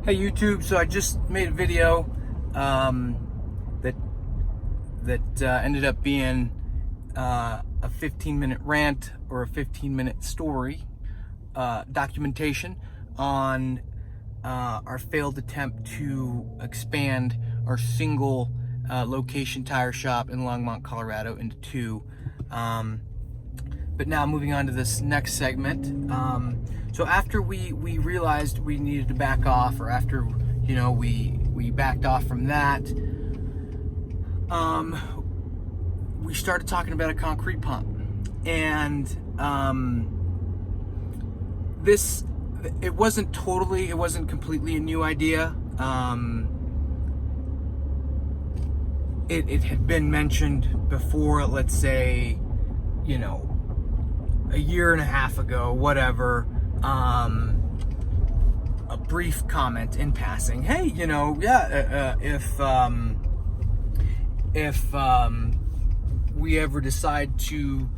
Hey YouTube, so I just made a video that ended up being a 15-minute rant or a 15-minute story documentation on our failed attempt to expand our single location tire shop in Longmont, Colorado into two. But now moving on to this next segment. So after we realized we needed to back off, or after we backed off from that, we started talking about a concrete pump, and it wasn't completely a new idea. It had been mentioned before, let's say, a year and a half ago, whatever. A brief comment in passing. Hey, if we ever decide to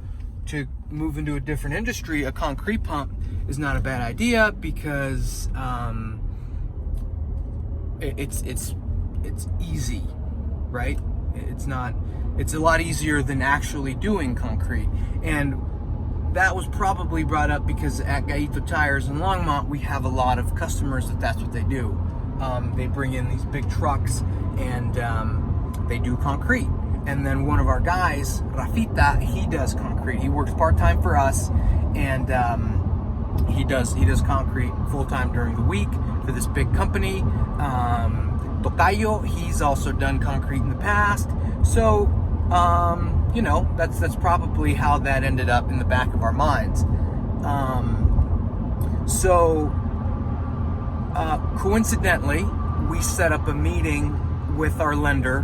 move into a different industry, a concrete pump is not a bad idea, because it's easy, right? It's a lot easier than actually doing concrete. And that was probably brought up because at Gaito Tires in Longmont, we have a lot of customers that's what they do. They bring in these big trucks and they do concrete. And then one of our guys, Rafita, he does concrete. He works part-time for us, and he does concrete full-time during the week for this big company. Tocayo, he's also done concrete in the past. So that's probably how that ended up in the back of our minds. Coincidentally, we set up a meeting with our lender,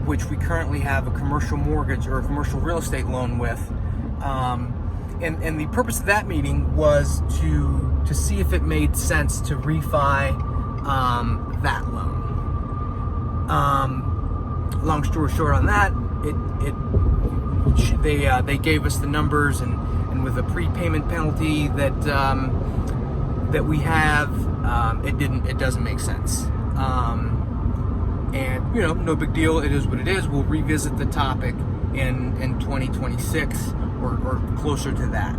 which we currently have a commercial mortgage or a commercial real estate loan with. And the purpose of that meeting was to see if it made sense to refi that loan. Long story short on that, they gave us the numbers, and with a prepayment penalty that we have, it doesn't make sense. And no big deal. It is what it is. We'll revisit the topic in 2026 or closer to that.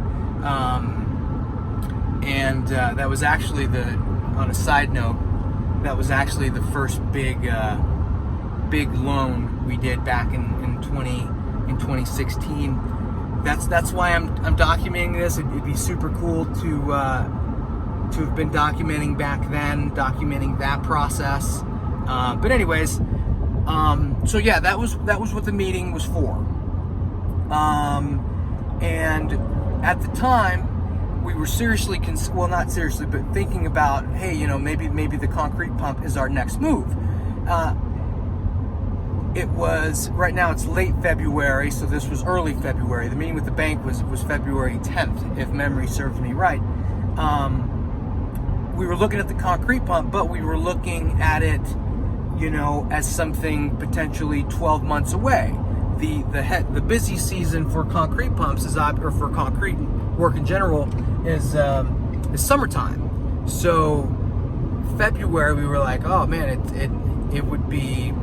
That was actually on a side note, that was actually the first big loan we did back in 2016. That's why I'm documenting this. It'd be super cool to have been documenting back then, documenting that process. But anyways, so yeah, that was what the meeting was for. And at the time, we were seriously, not seriously, but thinking about, hey, maybe the concrete pump is our next move. Right now it's late February, so this was early February. The meeting with the bank was February 10th, if memory serves me right. We were looking at the concrete pump, but we were looking at it, as something potentially 12 months away. The busy season for concrete pumps or for concrete work in general is summertime. So February, we were like, oh man, it would be,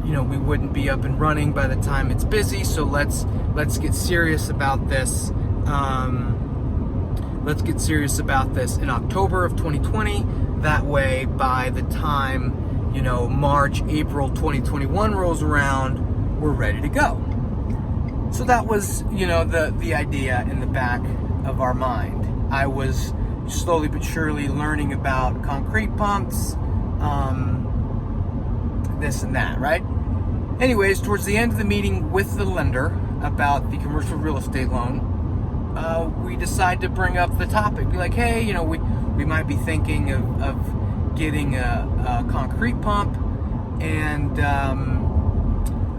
we wouldn't be up and running by the time it's busy. So let's get serious about this. Let's get serious about this in October of 2020. That way, by the time March, April 2021 rolls around, we're ready to go. So that was, the idea in the back of our mind. I was slowly but surely learning about concrete pumps, this and that, right? Anyways, towards the end of the meeting with the lender about the commercial real estate loan, we decided to bring up the topic. Be like, hey, we might be thinking of getting a concrete pump. And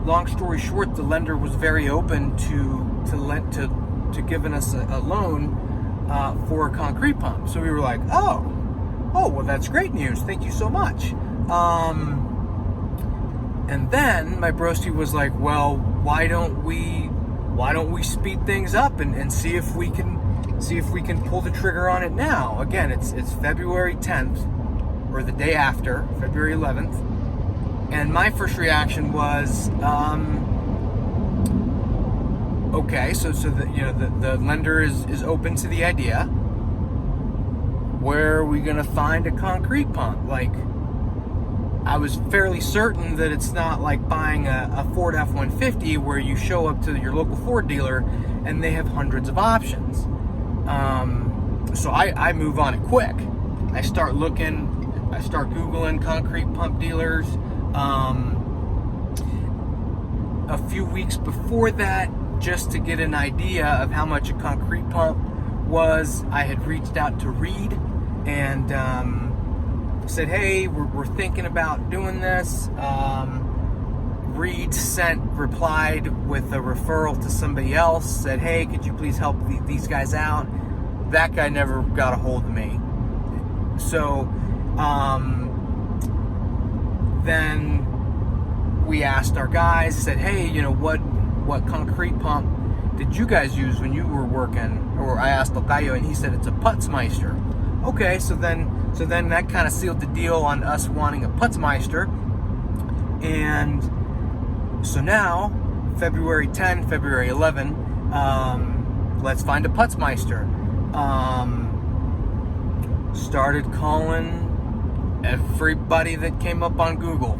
long story short, the lender was very open to giving us a loan for a concrete pump. So we were like, oh, well, that's great news. Thank you so much. And then my broski was like, well, why don't we speed things up and see if we can pull the trigger on it now? Again, it's February 10th. or the day after, February 11th. And my first reaction was, okay, so the lender is open to the idea. Where are we going to find a concrete pump? Like, I was fairly certain that it's not like buying a Ford F-150 where you show up to your local Ford dealer and they have hundreds of options. So I move on it quick. I start looking, I start Googling concrete pump dealers. A few weeks before that, just to get an idea of how much a concrete pump was, I had reached out to Reed and said, hey, we're thinking about doing this. Reed replied with a referral to somebody else, said, hey, could you please help these guys out? That guy never got a hold of me. So then we asked our guys, said, hey, what concrete pump did you guys use when you were working? Or I asked Tocayo, and he said it's a Putzmeister. Okay, so then that kind of sealed the deal on us wanting a Putzmeister. And so now, February 10, February 11, let's find a Putzmeister. Started calling everybody that came up on Google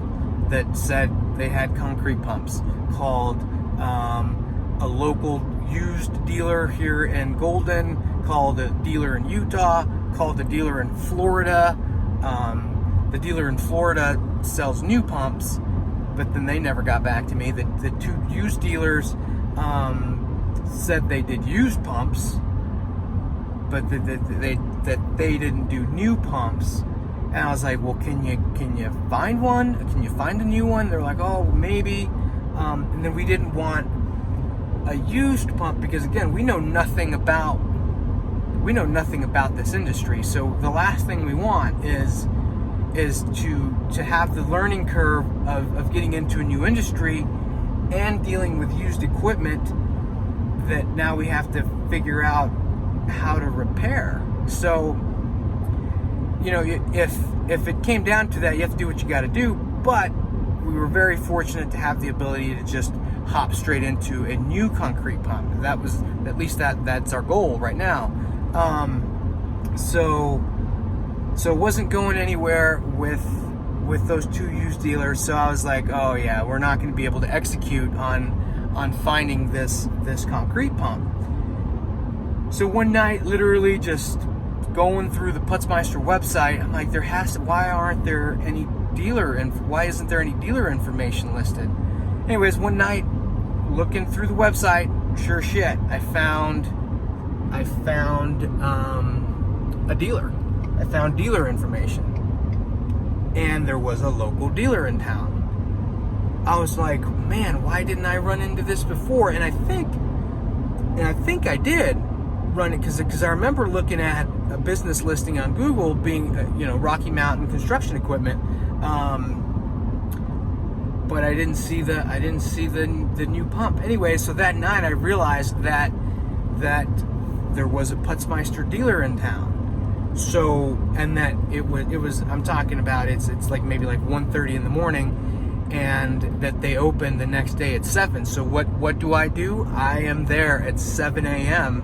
that said they had concrete pumps. Called a local used dealer here in Golden, called a dealer in Utah, called a dealer in Florida. The dealer in Florida sells new pumps, but then they never got back to me. The two used dealers said they did used pumps, but that they didn't do new pumps. And I was like, well, can you find one? Can you find a new one? They're like, oh, maybe. And then we didn't want a used pump because, again, we know nothing about this industry. So the last thing we want is to have the learning curve of getting into a new industry and dealing with used equipment that now we have to figure out how to repair. So, if it came down to that, you have to do what you got to do. But we were very fortunate to have the ability to just hop straight into a new concrete pump. That's our goal right now. So it wasn't going anywhere with those two used dealers. So I was like, oh yeah, we're not going to be able to execute on finding this concrete pump. So one night, literally just going through the Putzmeister website, I'm like, why isn't there any dealer information listed? Anyways, one night looking through the website, sure shit, I found a dealer. I found dealer information, and there was a local dealer in town. I was like, man, why didn't I run into this before? And I think I did run it because I remember looking at a business listing on Google being Rocky Mountain Construction Equipment, but I didn't see the new pump. Anyway, so that night I realized that there was a Putzmeister dealer in town. So, and that it was I'm talking about it's like maybe like 1:30 in the morning, and that they open the next day at 7. So what do? I am there at 7 a.m.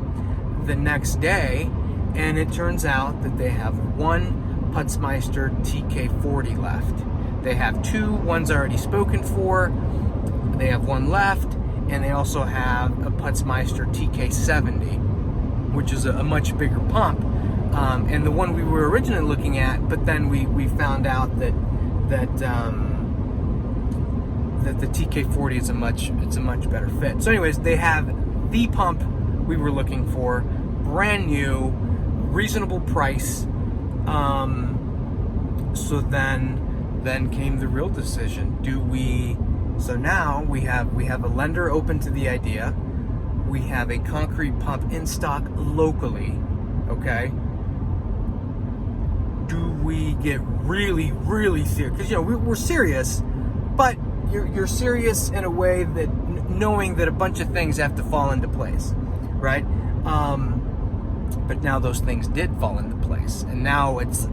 the next day, and it turns out that they have one Putzmeister TK40 left. They have two, one's already spoken for, they have one left, and they also have a Putzmeister TK70, which is a much bigger pump. And the one we were originally looking at, but then we found out that the TK40 is a much better fit. So anyways, they have the pump we were looking for, brand new, reasonable price. So then came the real decision. So now we have a lender open to the idea. We have a concrete pump in stock locally. Okay. Do we get really, really serious? Because we're serious, but you're serious in a way that knowing that a bunch of things have to fall into place, right? But now those things did fall into place, and now it's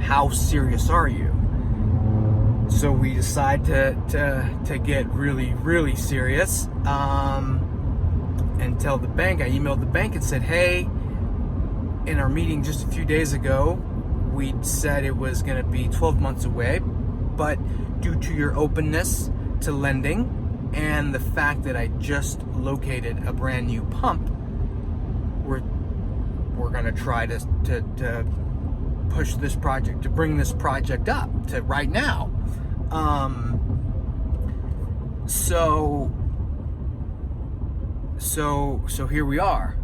how serious are you? So we decide to get really, really serious, and tell the bank. I emailed the bank and said, hey, in our meeting just a few days ago, we'd said it was going to be 12 months away, but due to your openness to lending and the fact that I just located a brand new pump, we're going to try to push this project, to bring this project up to right now. So here we are.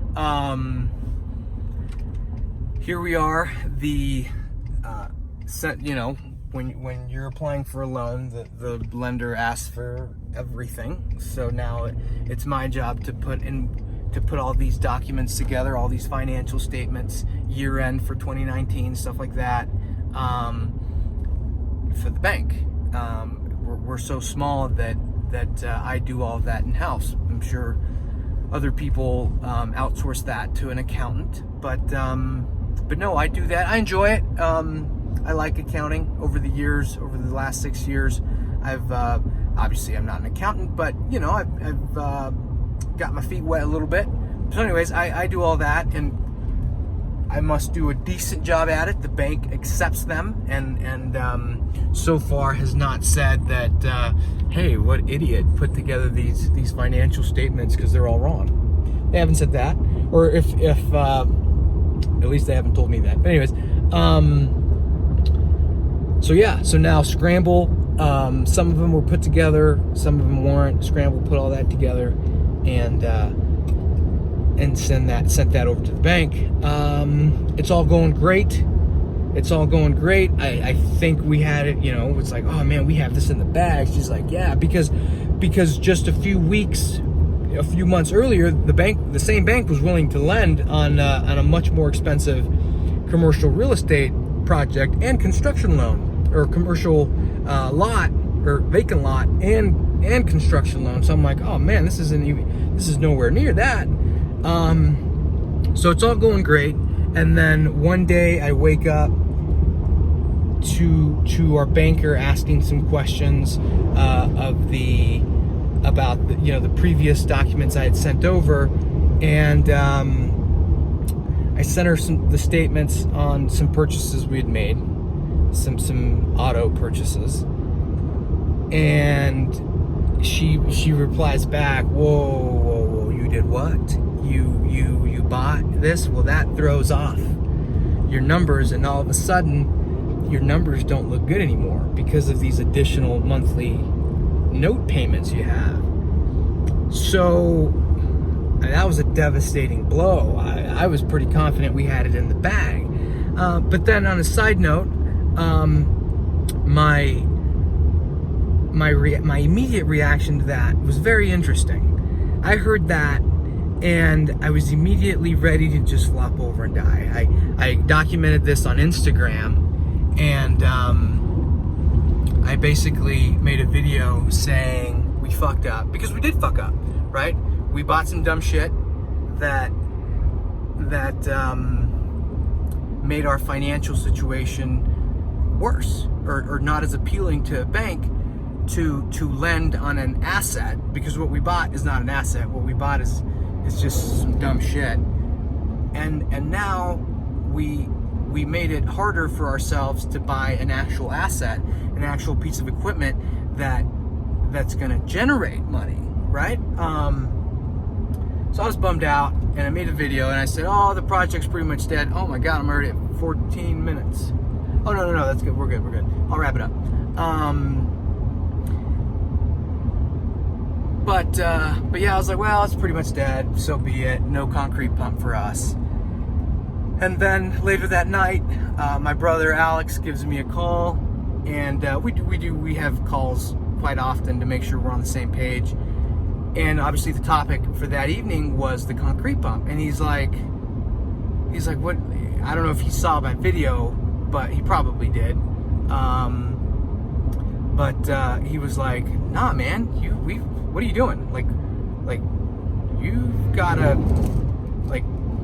Here we are. When you're applying for a loan, the lender asks for everything. So now it's my job to put all these documents together, all these financial statements, year end for 2019, stuff like that, for the bank. We're so small that I do all of that in house. I'm sure other people outsource that to an accountant, but no, I do that. I enjoy it. I like accounting. Over the last 6 years, I've obviously I'm not an accountant, but I've got my feet wet a little bit. So anyways, I do all that, and I must do a decent job at it. The bank accepts them, and so far has not said that, hey, what idiot put together these financial statements because they're all wrong. They haven't said that, or if at least they haven't told me that. But anyways, so now Scramble. Some of them were put together, some of them weren't. Scramble put all that together, and sent that over to the bank. It's all going great. I think we had it, it's like, oh man, we have this in the bag. She's like, yeah, because just a few months earlier, the same bank was willing to lend on a much more expensive commercial real estate project and construction loan, or commercial lot or vacant lot and construction loan. So I'm like, oh man, this is nowhere near that. So it's all going great. And then one day I wake up to our banker asking some questions about the previous documents I had sent over, and I sent her the statements on some purchases we had made, some auto purchases, and she replies back, whoa, you did what? You bought this? Well, that throws off your numbers, and all of a sudden your numbers don't look good anymore because of these additional monthly note payments you have. So that was a devastating blow. I was pretty confident we had it in the bag. But then on a side note, my immediate reaction to that was very interesting. I heard that, and I was immediately ready to just flop over and die. I documented this on Instagram, and I basically made a video saying we fucked up, because we did fuck up, right? We bought some dumb shit that made our financial situation worse, or not as appealing to a bank to lend on an asset, because what we bought is not an asset. What we bought is just some dumb shit, and now we made it harder for ourselves to buy an actual asset, an actual piece of equipment that's going to generate money, right? So I was bummed out, and I made a video, and I said, oh, the project's pretty much dead. Oh my god, I'm already at 14 minutes. Oh no, that's good. We're good. I'll wrap it up. But yeah, I was like, well, it's pretty much dead. So be it. No concrete pump for us. And then later that night, my brother Alex gives me a call, and we have calls quite often to make sure we're on the same page. And obviously the topic for that evening was the concrete pump. And he's like, what? I don't know if he saw my video, but he probably did. But he was like, nah, man, what are you doing? Like you've gotta,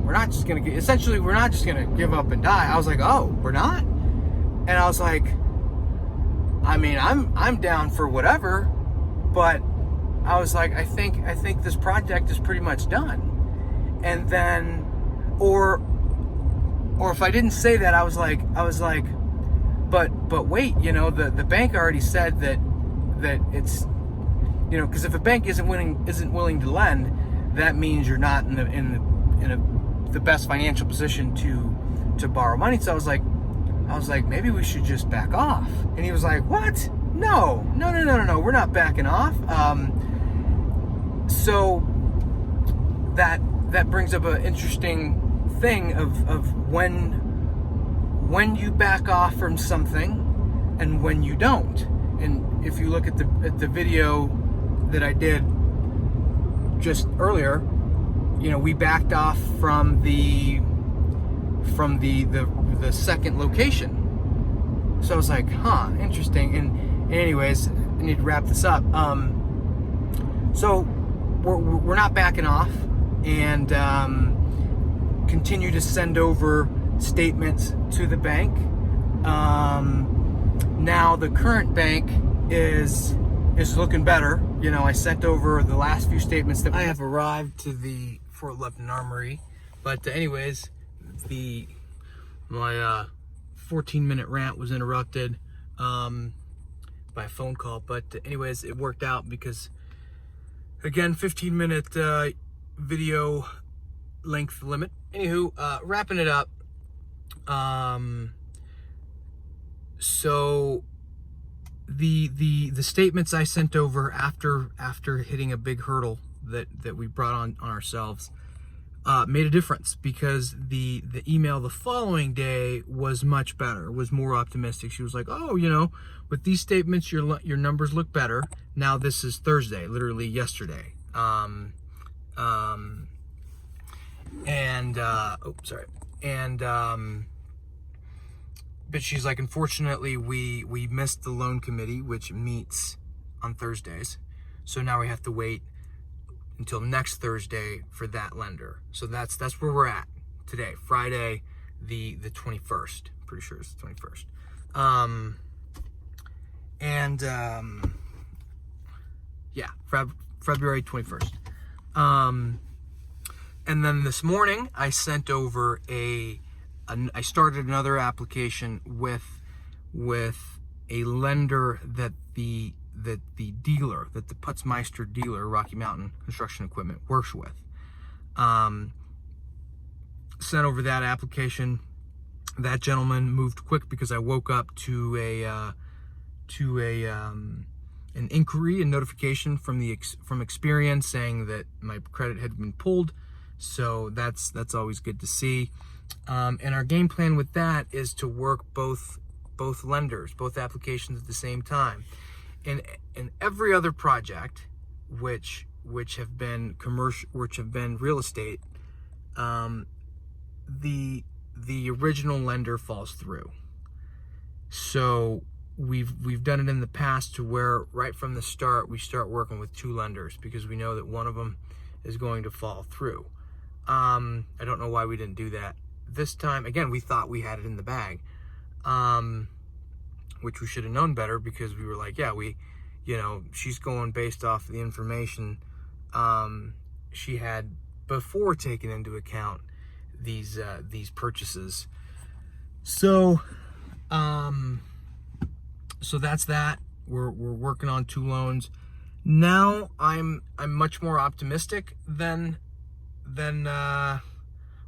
we're not just gonna give up and die. I was like, oh, we're not? And I was like, I mean, I'm down for whatever, but I was like, I think this project is pretty much done. And then, or if I didn't say that, I was like, but wait, you know, the bank already said that it's, you know, because if a bank isn't willing to lend, that means you're not in the best financial position to borrow money. So I was like, maybe we should just back off. And he was like, what? No, we're not backing off. So that brings up an interesting thing of when you back off from something and when you don't. And if you look at the video that I did just earlier, you know, we backed off from the second location. So I was like, huh, interesting. And anyways, I need to wrap this up. So we're not backing off, and continue to send over statements to the bank. Now the current bank is looking better. You know, I sent over the last few statements that I have arrived to the Fort Lupton Armory. But anyways, my 14-minute rant was interrupted by a phone call. But anyways, it worked out because, again, 15-minute video length limit. Anywho, wrapping it up. So the statements I sent over after hitting a big hurdle that we brought on ourselves made a difference, because the email the following day was much better, was more optimistic. She was like, oh, you know, with these statements your numbers look better. Now this is Thursday, literally yesterday. But she's like, unfortunately, we missed the loan committee, which meets on Thursdays. So now we have to wait until next Thursday for that lender. So that's where we're at today, Friday, the 21st. Pretty sure it's the 21st. February 21st. And then this morning I sent over I started another application with a lender that the dealer, that the Putzmeister dealer, Rocky Mountain Construction Equipment, works with. Sent over that application. That gentleman moved quick because I woke up to an inquiry and notification from Experian saying that my credit had been pulled. So that's always good to see. And our game plan with that is to work both lenders, both applications at the same time. And every other project, which have been commercial, which have been real estate, the original lender falls through. So we've done it in the past to where right from the start we start working with two lenders, because we know that one of them is going to fall through. I don't know why we didn't do that this time. Again, we thought we had it in the bag, which we should have known better, because we were like, yeah, she's going based off the information she had before taking into account these purchases. So that's that. We're working on two loans now. I'm much more optimistic than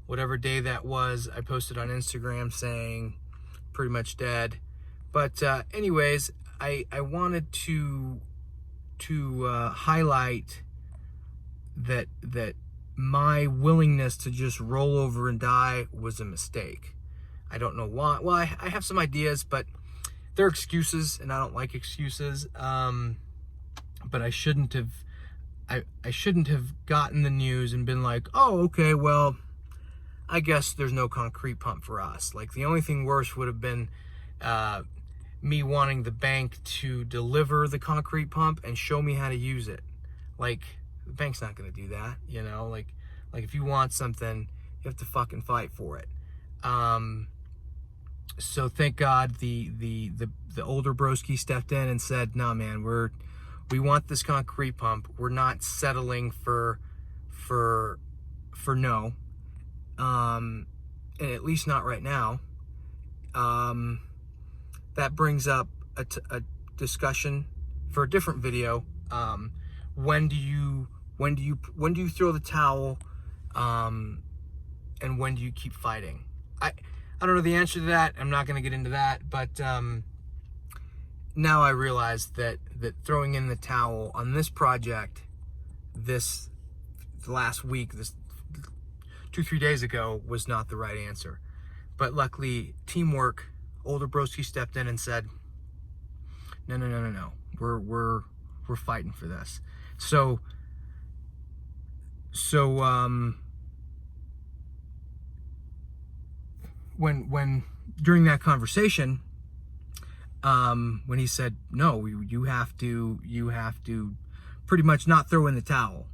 whatever day that was. I posted on Instagram saying pretty much dead. But anyways, I wanted to highlight that my willingness to just roll over and die was a mistake. I don't know why. Well, I have some ideas, but they're excuses, and I don't like excuses. But I shouldn't have gotten the news and been like, oh, okay, well, I guess there's no concrete pump for us. Like, the only thing worse would have been me wanting the bank to deliver the concrete pump and show me how to use it. Like, the bank's not going to do that, you know? Like if you want something, you have to fucking fight for it. So thank God the older broski stepped in and said, "No, man, we want this concrete pump. We're not settling for no, and at least not right now." That brings up a discussion for a different video. When do you throw the towel, and when do you keep fighting? I don't know the answer to that. I'm not going to get into that, but now I realize that throwing in the towel on this project this last week, this 2-3 days ago, was not the right answer. But luckily, teamwork, older broski stepped in and said, no, we're fighting for this. So when during that conversation, when he said, no, you have to pretty much not throw in the towel,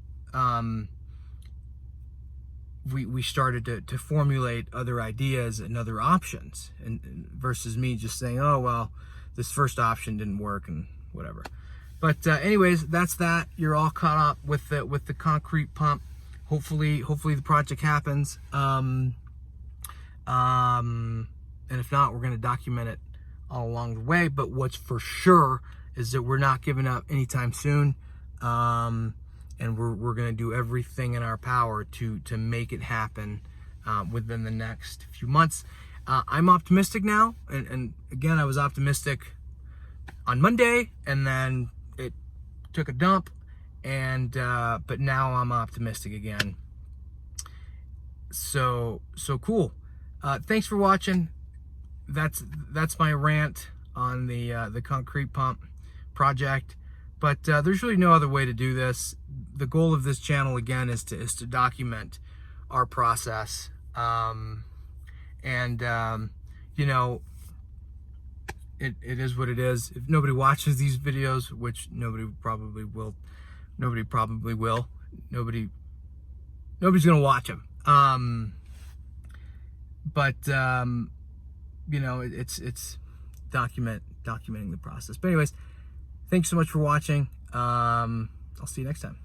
we started to formulate other ideas and other options, and versus me just saying, oh, well, this first option didn't work and whatever. But anyways, that's that. You're all caught up with the concrete pump. Hopefully the project happens. And if not, we're going to document it all along the way. But what's for sure is that we're not giving up anytime soon. And we're going to do everything in our power to make it happen within the next few months. I'm optimistic now, and again, I was optimistic on Monday, and then it took a dump, and but now I'm optimistic again. So cool. Thanks for watching. That's my rant on the concrete pump project. But there's really no other way to do this. The goal of this channel, again, is to document our process. You know, it is what it is. If nobody watches these videos, which nobody's gonna watch them. You know, it's documenting the process. But anyways, thanks so much for watching. I'll see you next time.